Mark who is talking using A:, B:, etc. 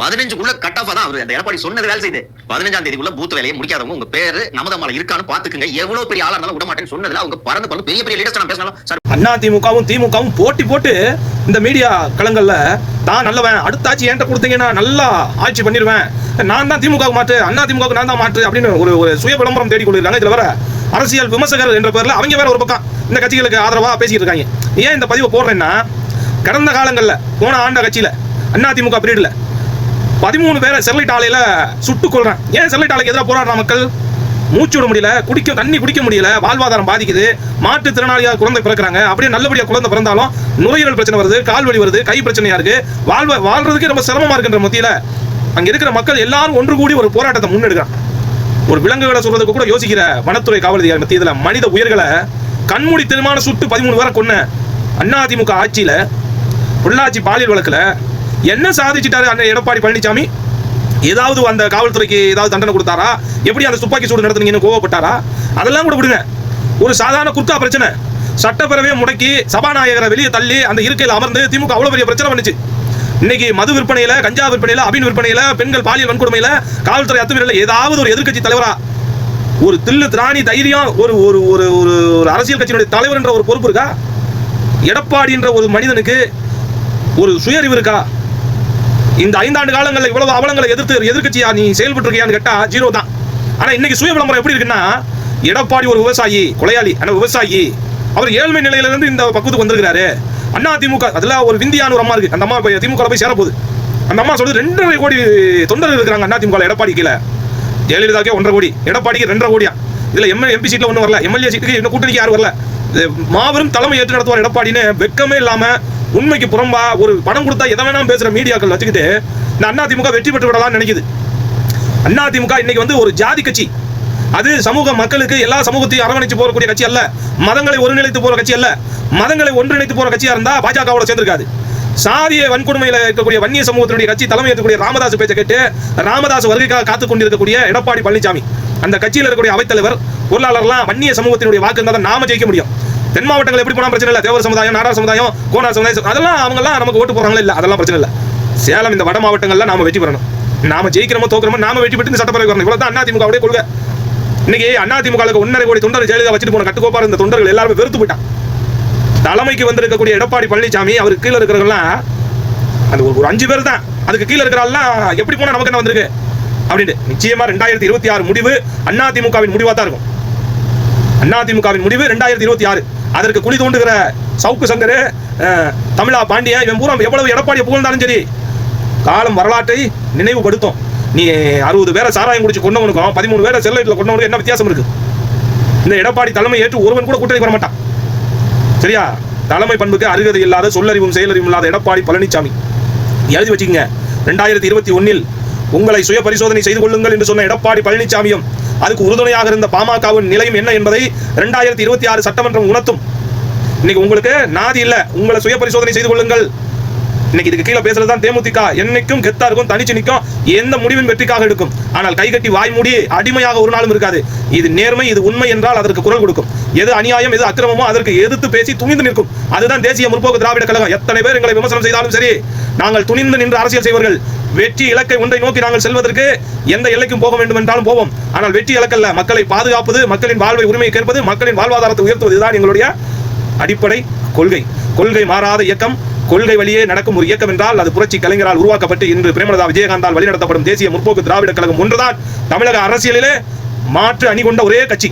A: 15க்குள்ள cut off தான் அவரு அந்த எடப்பாடி சொன்னது வேலை செய்யுது. 15ஆம் தேதிக்குள்ள பூத் வேலையை முடிக்காதவங்க உங்க பேரு நமதமால இருக்கான்னு பாத்துக்குங்க. எவ்வளவு பெரிய ஆளா இருந்தாலும் விட மாட்டேன்னு சொன்னதுல அவங்க பறந்து பெரிய பெரிய லீடர்ஸ் நான் பேசலாம் சார்.
B: அண்ணா திமுகவும் போட்டி போட்டு இந்த மீடியா களங்கள்ல தான் நல்லவன், அடுத்த ஆட்சி என்கிட்ட கொடுத்தீங்கன்னா நல்லா ஆட்சி பண்ணிடுவேன், நான் தான் திமுக மாற்று, அண்ணா திமுக நான் தான் மாற்று அப்படின்னு ஒரு சுய விளம்பரம் தேடி கொண்டிருக்காங்க. இதுல வர அரசியல் விமர்சகர் என்ற பேர்ல அவங்க வேற ஒரு பக்கம் இந்த கட்சிகளுக்கு ஆதரவா பேசிட்டு இருக்காங்க. ஏன் இந்த பதிவை போடுறேன்னா, கடந்த காலங்களில் போன ஆண்ட கட்சியில அண்ணா திமுக பீரியட்ல 13 பேரை ஸ்டெர்லைட் ஆலையில சுட்டுக் கொள்றான். ஏன் ஸ்டெர்லைட் ஆலைக்கு எதிராக போராடுற மக்கள்? மூச்சு விட முடியல, தண்ணி குடிக்க முடியல, வாழ்வாதாரம் பாதிக்குது, மாற்றுத்திறனாளியாக குழந்தை பிறக்கிறாங்க. அப்படியே நல்லபடியா குழந்தை பிறந்தாலும் நுரையீரல் பிரச்சனை வருது, கால் வலி வருது, கை பிரச்சனையா இருக்கு, வாழ்றதுக்கு ரொம்ப சிரமமா இருக்குன்ற மத்தியில அங்க இருக்கிற மக்கள் எல்லாரும் ஒன்று கூடி ஒரு போராட்டத்தை முன்னெடுக்கிறான். ஒரு விலங்குகளை சொல்றதுக்கு கூட யோசிக்கிற வனத்துறை காவலதிகாரி மத்தியில மனித உயிர்களை கண்மூடி திருமான சுட்டு 13 பேரை கொன்ன அதிமுக ஆட்சியில பொள்ளாச்சி பாலியல் வழக்குல என்ன சாதிச்சிட்டாரு அண்ணன் எடப்பாடி பழனிசாமி? ஏதாவது அந்த காவல்துறைக்கு ஏதாவது தண்டனை கொடுத்தாரா? எப்படி அந்த துப்பாக்கி சூடு நடத்துனீங்கன்னு கோவப்பட்டாரா? அதெல்லாம் கூட விடுங்க. ஒரு சாதாரண குர்கா பிரச்சனை சட்டப்பேரவையை முடக்கி சபாநாயகரை வெளியே தள்ளி அந்த இருக்கையில் அமர்ந்து திமுக அவ்வளவு பெரிய பிரச்சனை பண்ணுச்சு. இன்னைக்கு மது விற்பனையில, கஞ்சா விற்பனையில, அபின் விற்பனையில, பெண்கள் பாலியல் வன்கொடுமையில, காவல்துறை அத்துமீறல ஏதாவது ஒரு எதிர்கட்சி தலைவரா, ஒரு தில்லு திராணி தைரியம், ஒரு ஒரு ஒரு அரசியல் கட்சியினுடைய தலைவர் என்ற ஒரு பொறுப்பு இருக்கா? எடப்பாடி என்ற ஒரு மனிதனுக்கு ஒரு சுயறிவு இருக்கா? இந்த 5 ஆண்டு காலங்களில் இவ்வளவு அவலங்களை எதிர்த்து எதிர்கட்சியா நீ செயல்பட்டு இருக்கியான்னு கேட்டா ஜீரோ தான். ஆனா இன்னைக்கு சுய விளம்பரம் எப்படி இருக்குன்னா, எடப்பாடி ஒரு விவசாயி, கொலையாளி, ஆனா விவசாயி, அவர் ஏழ்மை நிலையிலிருந்து இந்த பக்குவத்துக்கு வந்திருக்கிறாரு. அண்ணா திமுக அதுல ஒரு விந்தியான ஒரு அம்மா இருக்கு, அந்த அம்மா திமுக போய் சேரப்போகுது. அந்த அம்மா சொல்றது 2.5 கோடி தொண்டர்கள் இருக்கிறாங்க அண்ணா திமுக. எடப்பாடி கீழே ஜெயலலிதாக்கே 1.5 கோடி, எடப்பாடிக்கு 2.5 கோடியா. இதுல எம்பி சீட்ல ஒன்றும் வரல, எம்எல்ஏ சீட்டுக்கு இன்னும் கூட்டணிக்கு யாரும் வரல. மாபெரும் தலைமை ஏற்று நடத்துவார் எடப்பாடின்னு வெக்கமே இல்லாம உண்மைக்கு புறம்பா ஒரு பணம் கொடுத்தா எதை வேணாலும் பேசுற மீடியாக்கள் வச்சுக்கிட்டு இந்த அதிமுக வெற்றி பெற்று விடலாம் நினைக்குது. அதிமுக இன்னைக்கு வந்து ஒரு ஜாதி கட்சி. அது சமூக மக்களுக்கு எல்லா சமூகத்தையும் அரவணைச்சு போறக்கூடிய கட்சி அல்ல, மதங்களை ஒருங்கிணைத்து போற கட்சி அல்ல. மதங்களை ஒன்றிணைத்து போற கட்சியா இருந்தா பாஜகவோட சேர்ந்திருக்காது. சாதிய வன்கொடுமையில இருக்கக்கூடிய வன்னிய சமூகத்தினுடைய கட்சி தலைமை ஏற்கக்கூடிய ராமதாஸ் பேச்சை கேட்டு ராமதாஸ் வருகைக்காக காத்துக் கொண்டிருக்கக்கூடிய எடப்பாடி பழனிசாமி, அந்த கட்சியில் இருக்கக்கூடிய அவைத்தலைவர், பொருளாளர்லாம் வன்னிய சமூகத்தினுடைய வாக்கு இருந்தால் நாம ஜெயிக்க முடியும். தென் மாவட்டங்கள் எப்படி போனா பிரச்சனை இல்லை, தேவர் சமுதாயம், நாடார் சமுதாயம், கோனார் சமுதாயம், அதெல்லாம் அவங்கெல்லாம் நமக்கு ஓட்டு போறாங்களா இல்ல, அதெல்லாம் பிரச்சனை இல்லை. சேலம் இந்த வட மாவட்டங்கள்ல நாம வெற்றி பெறணும். நாம ஜெயிக்கிறோமோ தோக்கிறோமோ நாம வெற்றி பெற்று இந்த சட்டப்பேரவை வரணும். இவ்வளவுதான் அதிமுகவுடைய கொள்கை. இன்னைக்கு அதிமுகவுக்கு 1.5 கோடி தொண்டர் ஜெயலலிதா வச்சுட்டு போன கட்டுக்கோப்பாரு இந்த தொண்டர்கள் எல்லாருமே வெறுத்து போயிட்டான். தலைமைக்கு வந்திருக்கக்கூடிய எடப்பாடி பழனிசாமி அவருக்கு கீழே இருக்கிறவங்கலாம் அந்த ஒரு 5 பேர் தான், அதுக்கு கீழே இருக்கிறவங்கலாம் எப்படி போனா நமக்கு என்ன வந்திருக்கு அப்படின்ட்டு. நிச்சயமா 2026 முடிவு அதிமுகவின் முடிவா தான் இருக்கும். அதிமுகவின் முடிவு 2026. அதற்கு குழி தோண்டுகிற சவுக்கு சங்கர், தமிழா பாண்டியன், இவன் பூரா எவ்வளவு எடப்பாடியை புகழ்ந்தாலும் சரி, காலம் வரலாற்றை நினைவுபடுத்தும். நீ 60 பேரை சாராயம் குடிச்சு கொண்டவனுக்கும் 13 பேரை ஸ்டெர்லைட்ல கொண்டவனுக்கும் என்ன வித்தியாசம் இருக்கு? இந்த எடப்பாடி தலைமை ஏற்று ஒருவன் கூட கூட்டணி வர மாட்டான். சரியா? தலைமை பண்புக்கு அருகதை இல்லாத, சொல்லறிவும் செயலறிவும் இல்லாத எடப்பாடி பழனிசாமி. எழுதி வச்சுக்கங்க, 2021 உங்களை சுய பரிசோதனை செய்து கொள்ளுங்கள் என்று சொன்ன எடப்பாடி பழனிசாமியும் அதுக்கு உறுதுணையாக இருந்த பாமகவின் நிலையம் என்ன என்பதை 2026 சட்டமன்றம் உணர்த்தும். இன்னைக்கு உங்களுக்கு நாதி இல்ல, உங்களை சுய பரிசோதனை செய்து கொள்ளுங்கள். இன்னைக்கு இதுக்கு கீழே பேசுறதுதான் தேமுதிக. என்னைக்கும் கெத்தா இருக்கும், தனிச்சு நிற்கும், எந்த முடிவின் வெற்றிக்காக எடுக்கும். ஆனால் கைகட்டி வாய் மூடி அடிமையாக ஒரு நாளும் இருக்காது. இது நேர்மை, இது உண்மை என்றால் அதற்கு குரல் கொடுக்கும். எது அநியாயம், எது அக்கிரமமோ அதற்கு எதிர்த்து பேசி துணிந்து நிற்கும். அதுதான் தேசிய முற்போக்கு திராவிட கழகம். எத்தனை பேர் எங்களை விமர்சனம் செய்தாலும் சரி, நாங்கள் துணிந்து நின்று அரசியல் செய்வர்கள். வெற்றி இலக்கை ஒன்றை நோக்கி நாங்கள் செல்வதற்கு எந்த எல்லைக்கும் போக வேண்டும் என்றாலும் போவோம். ஆனால் வெற்றி இலக்கல்ல, மக்களை பாதுகாப்பது, மக்களின் வாழ்வை உரிமையை கேட்பது, மக்களின் வாழ்வாதாரத்தை உயர்த்துவது, இதுதான் எங்களுடைய அடிப்படை கொள்கை. கொள்கை மாறாத இயக்கம், கொள்கை வழியே நடக்கும் ஒரு இயக்கம் என்றால் அது புரட்சி கலைஞரால் உருவாக்கப்பட்டு இன்று பிரேமலதா விஜயகாந்தால் வழிநடத்தப்படும் தேசிய முற்போக்கு திராவிட கழகம் ஒன்றுதான் தமிழக அரசியலிலே மாற்று அணி கொண்ட ஒரே கட்சி.